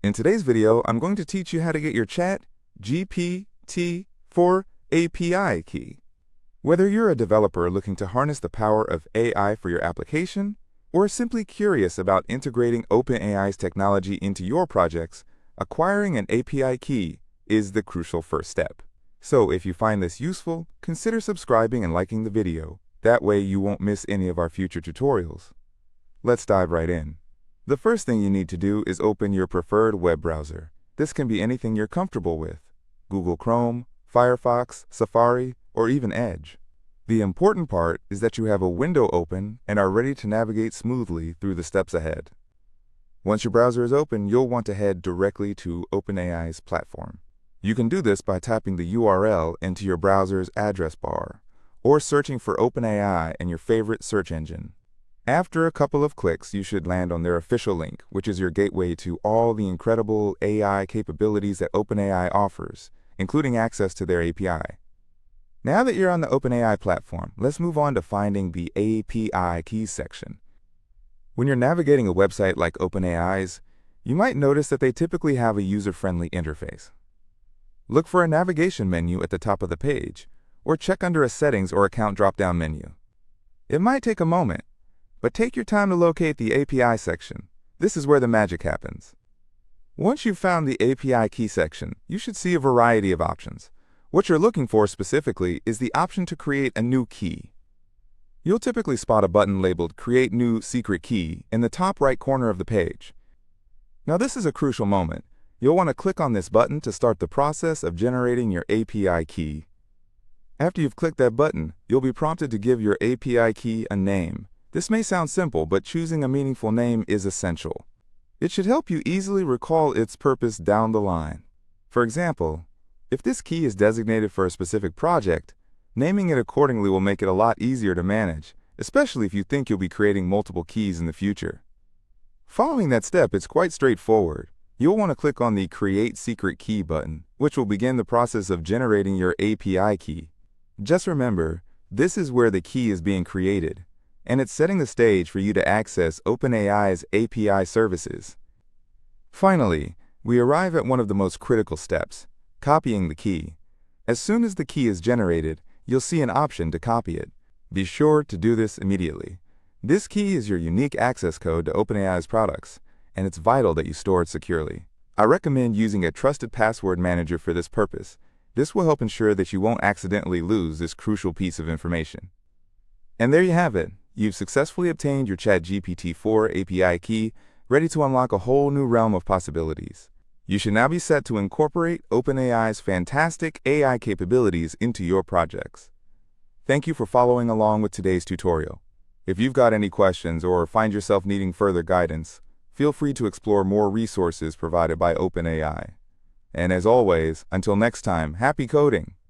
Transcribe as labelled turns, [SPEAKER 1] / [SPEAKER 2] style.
[SPEAKER 1] In today's video, I'm going to teach you how to get your ChatGPT-4 API key. Whether you're a developer looking to harness the power of AI for your application, or simply curious about integrating OpenAI's technology into your projects, acquiring an API key is the crucial first step. So if you find this useful, consider subscribing and liking the video. That way you won't miss any of our future tutorials. Let's dive right in. The first thing you need to do is open your preferred web browser. This can be anything you're comfortable with: Google Chrome, Firefox, Safari, or even Edge. The important part is that you have a window open and are ready to navigate smoothly through the steps ahead. Once your browser is open, you'll want to head directly to OpenAI's platform. You can do this by typing the URL into your browser's address bar, or searching for OpenAI in your favorite search engine. After a couple of clicks, you should land on their official link, which is your gateway to all the incredible AI capabilities that OpenAI offers, including access to their API. Now that you're on the OpenAI platform, let's move on to finding the API keys section. When you're navigating a website like OpenAI's, you might notice that they typically have a user-friendly interface. Look for a navigation menu at the top of the page, or check under a Settings or Account drop-down menu. It might take a moment, but take your time to locate the API section. This is where the magic happens. Once you've found the API key section, you should see a variety of options. What you're looking for specifically is the option to create a new key. You'll typically spot a button labeled Create New Secret Key in the top right corner of the page. Now this is a crucial moment. You'll want to click on this button to start the process of generating your API key. After you've clicked that button, you'll be prompted to give your API key a name. This may sound simple, but choosing a meaningful name is essential. It should help you easily recall its purpose down the line. For example, if this key is designated for a specific project, naming it accordingly will make it a lot easier to manage, especially if you think you'll be creating multiple keys in the future. Following that step, it's quite straightforward. You'll want to click on the Create Secret Key button, which will begin the process of generating your API key. Just remember, this is where the key is being created, and it's setting the stage for you to access OpenAI's API services. Finally, we arrive at one of the most critical steps: copying the key. As soon as the key is generated, you'll see an option to copy it. Be sure to do this immediately. This key is your unique access code to OpenAI's products, and it's vital that you store it securely. I recommend using a trusted password manager for this purpose. This will help ensure that you won't accidentally lose this crucial piece of information. And there you have it. You've successfully obtained your ChatGPT-4 API key, ready to unlock a whole new realm of possibilities. You should now be set to incorporate OpenAI's fantastic AI capabilities into your projects. Thank you for following along with today's tutorial. If you've got any questions or find yourself needing further guidance, feel free to explore more resources provided by OpenAI. And as always, until next time, happy coding!